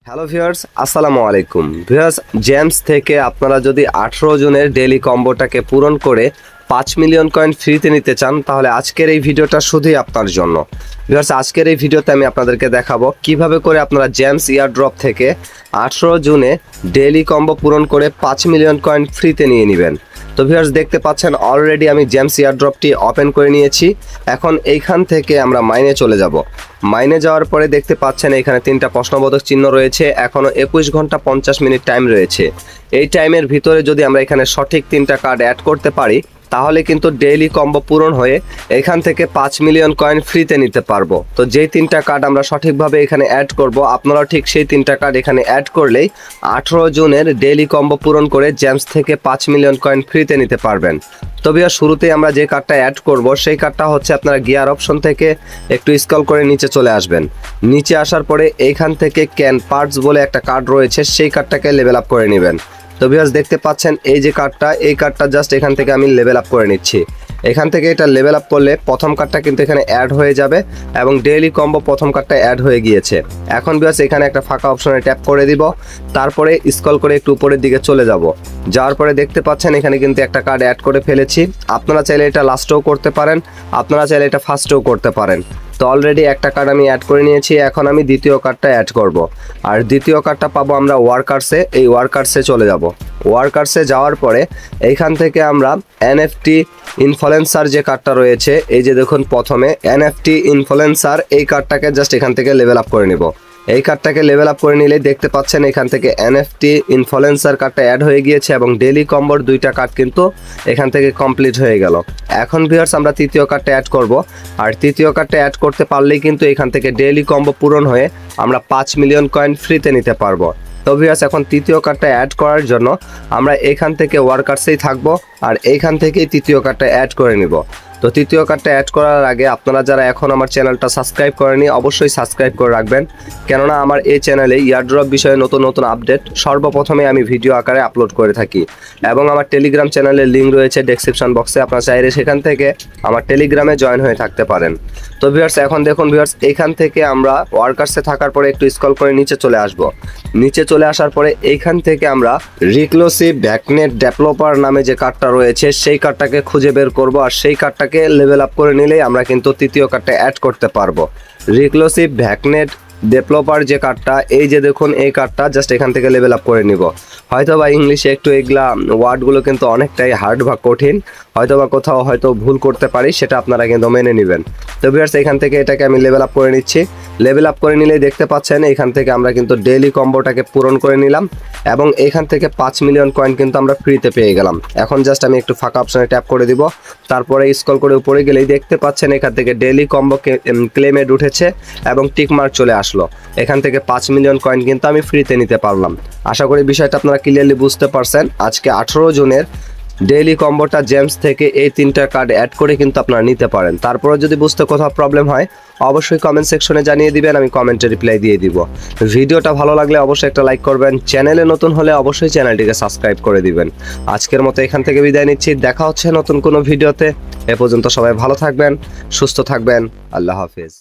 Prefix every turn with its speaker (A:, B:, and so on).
A: Hello viewers, আসসালামু আলাইকুম। Viewers, James থেকে আপনারা যদি 18 জনের ডেইলি কম্বোটাকে পূরণ করে 5 মিলিয়ন কয়েন ফ্রিতে নিতে চান, তাহলে আজকের এই ভিডিওটা শুধুই আপনার জন্য। ভিউয়ার্স, আজকের এই ভিডিওতে আমি আপনাদেরকে দেখাবো কিভাবে করে আপনারা জেমস ইয়ারড্রপ থেকে 18 জুনে ডেইলি কম্বো পূরণ করে 5 মিলিয়ন কয়েন ফ্রিতে নিয়ে নেবেন। তো ভিউয়ার্স, দেখতে পাচ্ছেন অলরেডি আমি জেমস ইয়ারড্রপটি ওপেন করে নিয়েছি। এখন এইখান থেকে আমরা মাইনে চলে যাব। মাইনে যাওয়ার পরে দেখতে পাচ্ছেন এখানে 3টা প্রশ্নবোধক চিহ্ন রয়েছে। এখনও 21 ঘন্টা 50 মিনিট টাইম রয়েছে। এই টাইমের ভিতরে যদি আমরা এখানে সঠিক 3টা কার্ড অ্যাড করতে পারি, তাহলে কিন্তু ডেইলি কম্বো পূরণ হয়ে এখান থেকে 5 মিলিয়ন কয়েন ফ্রিতে নিতে পারবো। তো যেই 3টা কার্ড আমরা সঠিকভাবে এখানে অ্যাড করব, আপনারাও ঠিক সেই 3টা কার্ড এখানে অ্যাড করলেই 18 জুনের ডেইলি কম্বো পূরণ করে জেমস থেকে 5 মিলিয়ন কয়েন ফ্রিতে নিতে পারবেন। তবে শুরুতেই আমরা যে কার্ডটা অ্যাড করব, সেই কার্ডটা হচ্ছে আপনারা গিয়ার অপশন থেকে একটু স্ক্রল করে নিচে চলে আসবেন। নিচে আসার পরে এইখান থেকে ক্যান পার্টস বলে একটা কার্ড রয়েছে, সেই কার্ডটাকে লেভেল আপ করে নেবেন। তো ভিউয়ার্স, দেখতে পাচ্ছেন এই যে কার্ডটা, এই কার্ডটা জাস্ট এখান থেকে আমি লেভেল আপ করে নিচ্ছি। এখান থেকে এটা লেভেল আপ করলে প্রথম কার্ডটা কিন্তু এখানে অ্যাড হয়ে যাবে এবং ডেইলি কম্বো প্রথম কার্ডটা অ্যাড হয়ে গিয়েছে। এখন ভিউয়ার্স, এখানে একটা ফাঁকা অপশনে ট্যাপ করে দিব, তারপরে স্ক্রল করে একটু উপরের দিকে চলে যাব। যাওয়ার পরে দেখতে পাচ্ছেন এখানে কিন্তু একটা কার্ড অ্যাড করে ফেলেছি। আপনারা চাইলে এটা লাস্টেও করতে পারেন, আপনারা চাইলে এটা ফার্স্টেও করতে পারেন। তো অলরেডি একটা কার্ড আমি অ্যাড করে নিয়েছি। এখন আমি দ্বিতীয় কার্ডটা অ্যাড করব। আর দ্বিতীয় কার্ডটা পাবো আমরা ওয়ার্কার্সে। এই ওয়ার্কার্সে চলে যাব। ওয়ার্কার্সে যাওয়ার পরে এইখান থেকে আমরা এনএফটি ইনফ্লুয়েন্সার যে কার্ডটা রয়েছে, এই যে দেখুন প্রথমে এনএফটি ইনফ্লুয়েন্সার, এই কার্ডটাকে জাস্ট এখান থেকে লেভেল আপ করে নিব। এই কার্ডটাকে লেভেল আপ করে নিলেই দেখতে পাচ্ছেন এখান থেকে এনএফটি ইনফ্লুয়েন্সার কার্ডটা অ্যাড হয়ে গিয়েছে এবং ডেইলি কম্বোর 2টা কার্ড কিন্তু এখান থেকে কমপ্লিট হয়ে গেল। এখন ভিউয়ার্স, আমরা তৃতীয় কার্ডটা অ্যাড করব। আর তৃতীয় কার্ডটা অ্যাড করতে পারলেই কিন্তু এখান থেকে ডেইলি কম্বো পূরণ হয়ে আমরা 5 মিলিয়ন কয়েন ফ্রিতে নিতে পারবো। তো ভিউয়ার্স, এখন তৃতীয় কার্ডটা অ্যাড করার জন্য আমরা এখান থেকে ওয়ার্কার্সেই থাকবো আর এইখান থেকেই তৃতীয় কার্ডটা অ্যাড করে নিব। তো তৃতীয় কার্ডটা অ্যাড করার আগে আপনারা যারা এখন আমার চ্যানেলটা সাবস্ক্রাইব করেনি, অবশ্যই সাবস্ক্রাইব করে রাখবেন, কেননা আমার এই চ্যানেলে ইয়ারড্রপ বিষয়ে নতুন নতুন আপডেট সর্বপ্রথমে আমি ভিডিও আকারে আপলোড করে থাকি। এবং আমার টেলিগ্রাম চ্যানেলের লিঙ্ক রয়েছে ডেসক্রিপশন বক্সে, আপনারা চাইলে সেখান থেকে আমার টেলিগ্রামে জয়েন হয়ে থাকতে পারেন। তো ভিউয়ার্স, এখন দেখুন ভিউয়ার্স, এখান থেকে আমরা ওয়ার্কার্সে থাকার পরে একটু স্ক্রল করে নিচে চলে আসব। নিচে চলে আসার পরে এইখান থেকে আমরা রিক্লোসিভ ভ্যাকনেট ডেভেলপার নামে যে কার্ডটা রয়েছে, সেই কার্ডটাকে খুঁজে বের করব। আর সেই কার্ডটাকে লেভেল আপ করে নিলেই আমরা কিন্তু তৃতীয় কার্ডটা অ্যাড করতে পারবো। রিক্লোসিভ ভ্যাকনেট ডেভেলপার যে কার্ডটা, এই যে দেখুন, এই কার্ডটা জাস্ট এখান থেকে লেভেল আপ করে নিব। হয়তো বা ইংলিশে একটু এগুলা ওয়ার্ডগুলো কিন্তু অনেকটাই হার্ড বা কঠিন, হয়তো বা কোথাও হয়তো ভুল করতে পারি, সেটা আপনারা কিন্তু মেনে নেবেন। তো ভিউয়ার্স, এখান থেকে এটাকে আমি লেভেল আপ করে নিচ্ছি। লেভেল আপ করে নিলেই দেখতে পাচ্ছেন এখান থেকে আমরা কিন্তু ডেইলি কম্বোটাকে পূরণ করে নিলাম এবং এখান থেকে 5 মিলিয়ন কয়েন কিন্তু আমরা ফ্রিতে পেয়ে গেলাম। এখন জাস্ট আমি একটু ফাঁকা অপশনে ট্যাপ করে দিব, তারপরে স্ক্রল করে উপরে গেলেই দেখতে পাচ্ছেন এখান থেকে ডেইলি কম্বো ক্লেমেড উঠেছে এবং টিকমার্ক চলে আসলো। এখান থেকে 5 মিলিয়ন কয়েন কিন্তু আমি ফ্রিতে নিতে পারলাম। আশা করি বিষয়টা আপনারা ক্লিয়ারলি বুঝতে পারছেন। আজকে 18 জনের ডেইলি কম্বোটা জেমস থেকে এই 3টা কার্ড অ্যাড করে কিন্তু আপনারা নিতে পারেন। তারপরে যদি বুঝতে কোথাও প্রবলেম হয়, অবশ্যই কমেন্ট সেকশনে জানিয়ে দিবেন, আমি কমেন্টে রিপ্লাই দিয়ে দিব। ভিডিওটা ভালো লাগলে অবশ্যই একটা লাইক করবেন, চ্যানেলে নতুন হলে অবশ্যই চ্যানেলটিকে সাবস্ক্রাইব করে দিবেন। আজকের মতো এখান থেকে বিদায় নিচ্ছি, দেখা হচ্ছে নতুন কোনো ভিডিওতে। এ পর্যন্ত সবাই ভালো থাকবেন, সুস্থ থাকবেন, আল্লাহ হাফেজ।